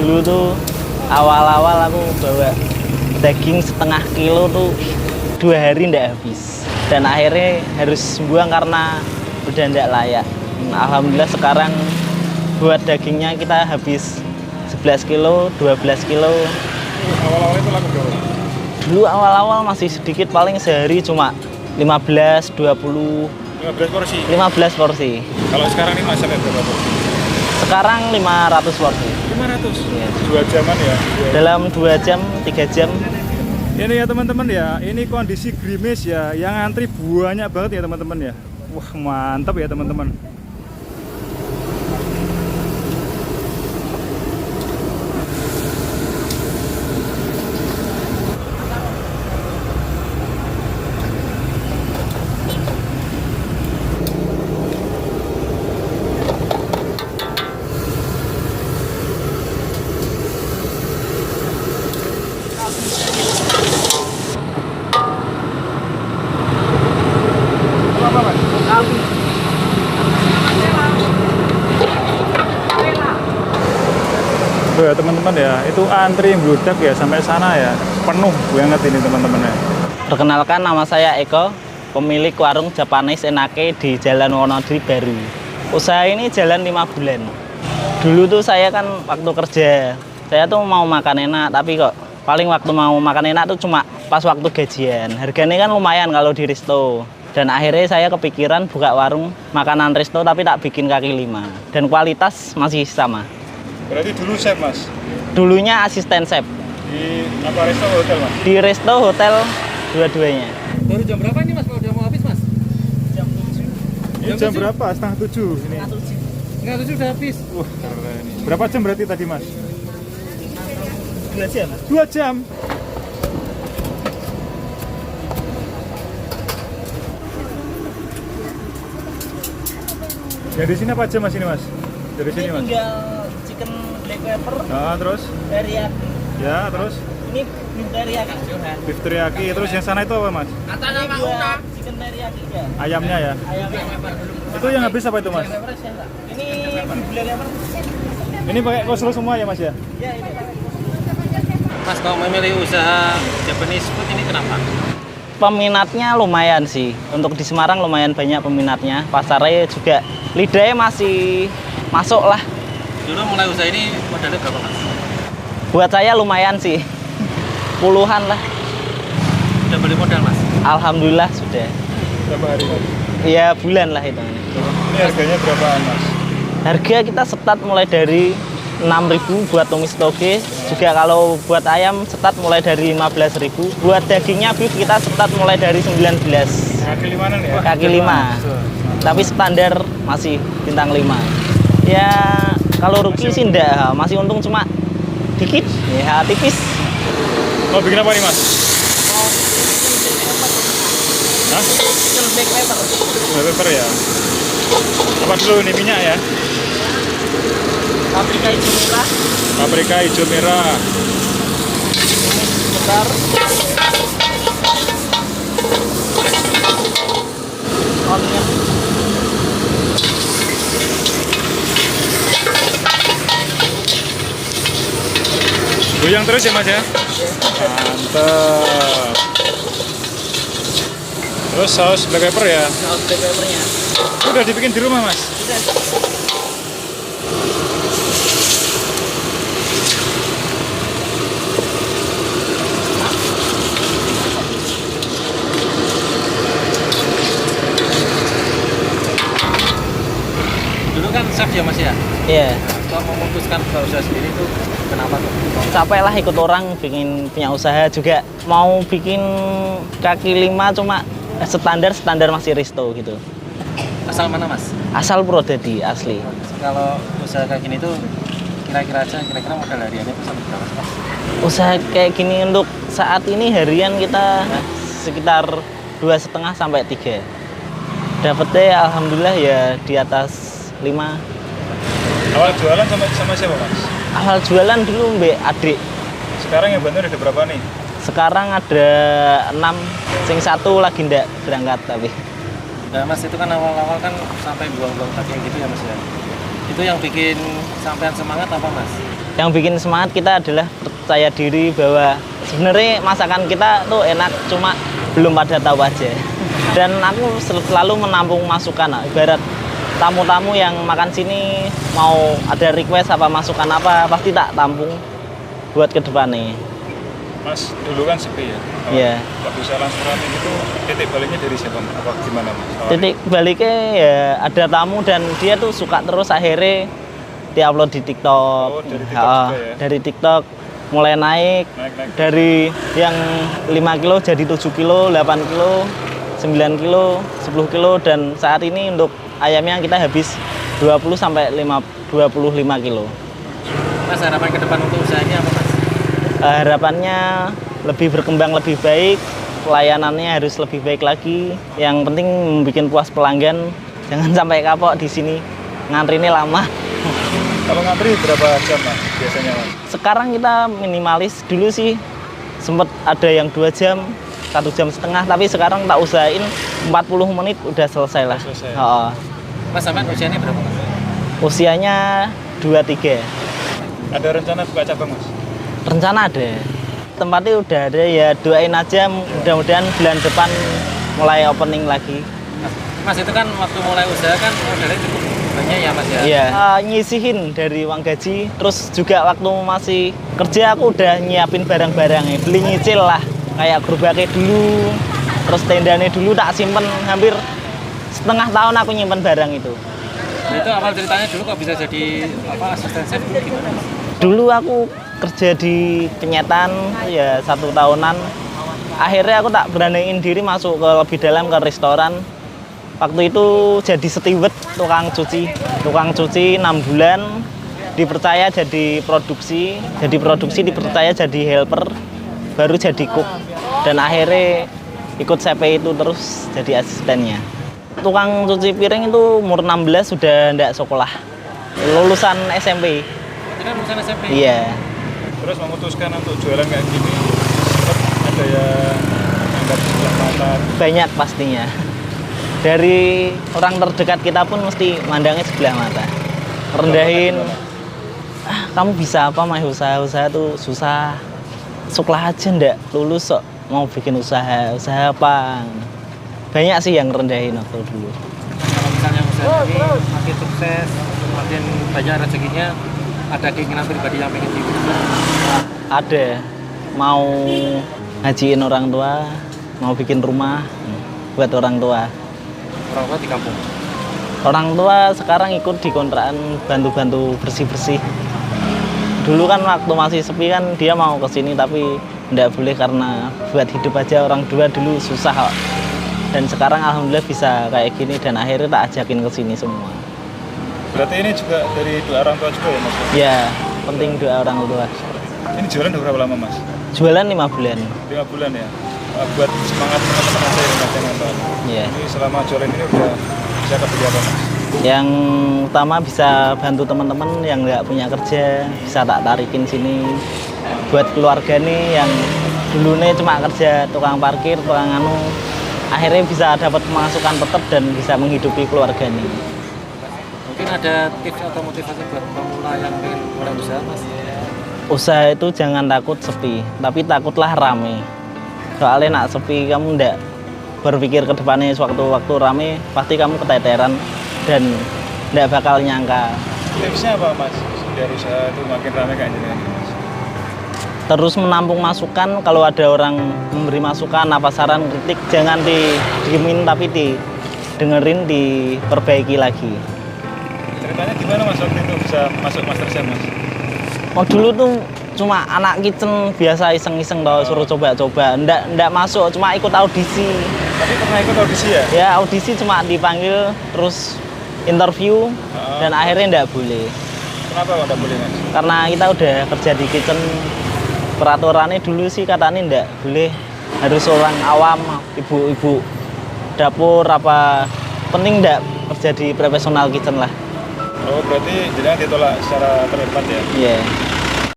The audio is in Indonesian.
dulu tuh awal-awal aku bawa daging setengah kilo tuh 2 hari ndak habis. Dan akhirnya harus buang karena udah ndak layak. Alhamdulillah sekarang buat dagingnya kita habis 11 kilo, 12 kilo. Awal-awal itu laku berapa? Dulu awal-awal masih sedikit, paling sehari cuma 15, 20, 15 porsi. 15 porsi. Kalau sekarang ini masaknya berapa porsi? Sekarang 500 porsi. 500? Iya. 2 jaman ya? Dalam 2 jam, 3 jam. Ini ya teman-teman ya, ini kondisi Grimis ya, yang antri banyak banget ya teman-teman ya. Wah mantap ya teman-teman. Tuh ya teman-teman ya, itu antri bludak ya sampai sana ya, penuh banget ini teman-teman ya. Perkenalkan, nama saya Eko, pemilik warung Japanese Enake di Jalan Wonodri Baru. Usaha ini jalan 5 bulan. Dulu tuh saya kan waktu kerja, saya tuh mau makan enak, tapi kok paling waktu mau makan enak tuh cuma pas waktu gajian. Harganya kan lumayan kalau di resto. Dan akhirnya saya kepikiran buka warung makanan resto tapi tak bikin kaki 5. Dan kualitas masih sama. Berarti dulu chef mas? Dulunya asisten chef. Di apa resto hotel mas? Di resto hotel dua-duanya. Baru jam berapa ini mas? Kalau udah mau habis mas? Jam 7. Ini jam berapa? Setengah 7 ini. Enggak, tujuh udah habis. Wah keren ini. Berapa jam berarti tadi mas? 2 jam. 2 jam? Ya di sini apa aja mas ini mas? Dari sini mas? Tinggal chicken black pepper, Nah terus? teriyaki. Ya terus? Ini beef teriyaki. Beef teriyaki. Terus yang sana itu apa mas? Ini 2 chicken teriyaki ya. Ayamnya ya? Ayamnya. Itu yang habis apa itu mas? Ini beef black pepper. Ini pakai coleslaw semua ya mas ya? Ya ini. Mas kalau memilih usaha Japanese food ini kenapa? Peminatnya lumayan sih. Untuk di Semarang lumayan banyak peminatnya. Pasarnya juga lidahnya masih masuk lah. Dulu mulai usaha ini modalnya berapa mas? Buat saya lumayan sih. Puluhan lah. Udah beli modal mas? Alhamdulillah sudah. Berapa hari mas? Ya bulan lah itu. Ini harganya berapaan mas? Harga kita setat mulai dari 6.000 buat tumis toge. Juga kalau buat ayam setat mulai dari 15.000. Buat dagingnya beef kita setat mulai dari 19. Kaki limanan ya? Kaki 5. Tapi standar masih bintang 5. Ya kalau rugi sih enggak, masih untung cuma dikit. Ya tipis. Mau bikin apa nih mas? Hah? Chicken black pepper. Black pepper ya? Apa dulu ini minyak ya? Paprika hijau merah. Paprika hijau merah. Bentar. Onion. Goyang terus ya mas ya? Mantap. Terus saus black pepper ya? Saus black peppernya. Itu udah dibikin di rumah mas? Dulu kan chef ya mas ya? Iya. Kalau memutuskan buka usaha sendiri itu kenapa tuh? Capek lah ikut orang bikin punya usaha juga. Mau bikin kaki 5 cuma standar masih resto gitu. Asal mana mas? Asal Purwodadi asli. Kalau usaha kayak gini tuh kira-kira modal hariannya itu sampai berapa mas? Usaha kayak gini untuk saat ini harian kita sekitar 2,5 sampai 3. Dapetnya alhamdulillah ya di atas 5. Awal jualan sama siapa mas? Awal jualan dulu mbak adik. Sekarang yang bantu ada berapa nih? Sekarang ada 6. Sing 1 lagi ndak berangkat tapi. Nah mas itu kan awal-awal kan sampai buang-buang kaki gitu ya mas ya? Itu yang bikin sampean semangat apa mas? Yang bikin semangat kita adalah percaya diri bahwa sebenarnya masakan kita tuh enak, cuma belum pada tahu aja. Dan aku selalu menampung masukan, ibarat tamu-tamu yang makan sini mau ada request apa masukan apa, pasti tak tampung buat ke depannya. Mas, dulu kan sepi ya? Iya. Waktu saya langsung ramen itu titik baliknya dari siapa? Apa gimana Mas? Titik baliknya ya ada tamu dan dia tuh suka terus, akhirnya diupload di TikTok. Oh, dari TikTok juga ya? Dari TikTok mulai naik. Dari yang 5 kilo jadi 7 kilo, 8 kilo, 9 kilo, 10 kilo, dan saat ini untuk ayamnya kita habis 20 sampai 25 kilo. Mas, harapan ke depan untuk usaha ini apa Mas? Harapannya lebih berkembang lebih baik, pelayanannya harus lebih baik lagi. Yang penting membuat puas pelanggan, jangan sampai kapok di sini. Ngantri ini lama. Kalau ngantri berapa jam Mas biasanya Mas? Sekarang kita minimalis, dulu sih sempat ada yang 2 jam, 1,5 jam, tapi sekarang tak usahain 40 menit udah selesai lah. Selesai. Mas, sampai usianya berapa Mas? Usianya 23. Ada rencana buka cabang Mas? Rencana ada. Tempatnya udah ada, ya doain aja mudah-mudahan bulan depan mulai opening lagi. Mas, itu kan waktu mulai usaha kan modalnya cukup banyak ya Mas ya? Iya. Nyisihin dari uang gaji, terus juga waktu masih kerja aku udah nyiapin barang-barangnya, beli nyicil lah, kayak gerobaknya dulu, terus tendanya dulu tak simpen hampir setengah tahun aku nyimpen barang itu. Itu awal ceritanya dulu kok bisa jadi asisten chef dulu gimana Mas? Dulu aku kerja di penyetan ya 1 tahunan. Akhirnya aku tak beraniin diri masuk ke lebih dalam ke restoran. Waktu itu jadi steward, tukang cuci 6 bulan, dipercaya jadi produksi dipercaya jadi helper, baru jadi cook, dan akhirnya ikut CP itu terus jadi asistennya. Tukang cuci piring itu umur 16 sudah ndak sekolah, lulusan SMP. Itu kan lulusan SMP? Iya. Terus memutuskan untuk jualan kayak gini, sempat ada yang anggap sebelah mata. Banyak pastinya. Dari orang terdekat kita pun mesti mandangnya sebelah mata. Rendahin, kamu bisa apa mah usaha tuh susah. Sekolah aja ndak lulus kok mau bikin usaha apa. Banyak sih yang rendahin waktu dulu. Kalau misalnya usaha ini makin sukses, makin banyak rezekinya, ada keinginan pribadi yang pengen diusaha? Ada, mau ngajiin orang tua, mau bikin rumah buat orang tua. Orang tua di kampung? Orang tua sekarang ikut di kontrakan, bantu-bantu bersih-bersih. Dulu kan waktu masih sepi kan dia mau kesini, tapi nggak boleh karena buat hidup aja orang tua dulu susah kok. Dan sekarang alhamdulillah bisa kayak gini, dan akhirnya tak ajakin kesini semua. Berarti ini juga dari doa orang tua juga ya Mas? Ya, penting doa orang tua. Ini jualan udah berapa lama Mas? Jualan 5 bulan. 5 bulan ya? Buat semangat teman-teman aja yang masih nonton. Iya. Ini selama jualan ini udah bisa kebeli apa Mas? Yang utama bisa bantu teman-teman yang nggak punya kerja, bisa tak tarikin sini. Buat keluarga nih yang dulunya cuma kerja tukang parkir, tukang anu, akhirnya bisa dapat pemasukan tetap dan bisa menghidupi keluarga nih. Mungkin ada tips atau motivasi buat pemula yang pengen mulai usaha Mas? Usaha itu jangan takut sepi, tapi takutlah rame. Soalnya nak sepi kamu ndak berpikir ke depannya, sewaktu-waktu rame pasti kamu keteteran dan ndak bakal nyangka. Tipsnya apa Mas? Biar usaha itu makin ramai kayak gini Mas? Terus menampung masukan, kalau ada orang memberi masukan, apa saran, kritik, jangan didiemin tapi didengerin, diperbaiki lagi. Ceritanya gimana Mas waktu itu bisa masuk Masterchef Mas? Oh dulu tuh cuma anak kitchen biasa iseng-iseng tau, suruh coba-coba, ndak masuk, cuma ikut audisi. Tapi pernah ikut audisi ya? Ya audisi cuma dipanggil terus interview dan akhirnya ndak boleh. Kenapa kok nggak boleh Mas? Karena kita udah kerja di kitchen, peraturannya dulu sih katanya ndak boleh, harus orang awam, ibu-ibu dapur apa, penting ndak kerja di profesional kitchen lah. Oh berarti jadi ditolak secara terhormat ya? Iya.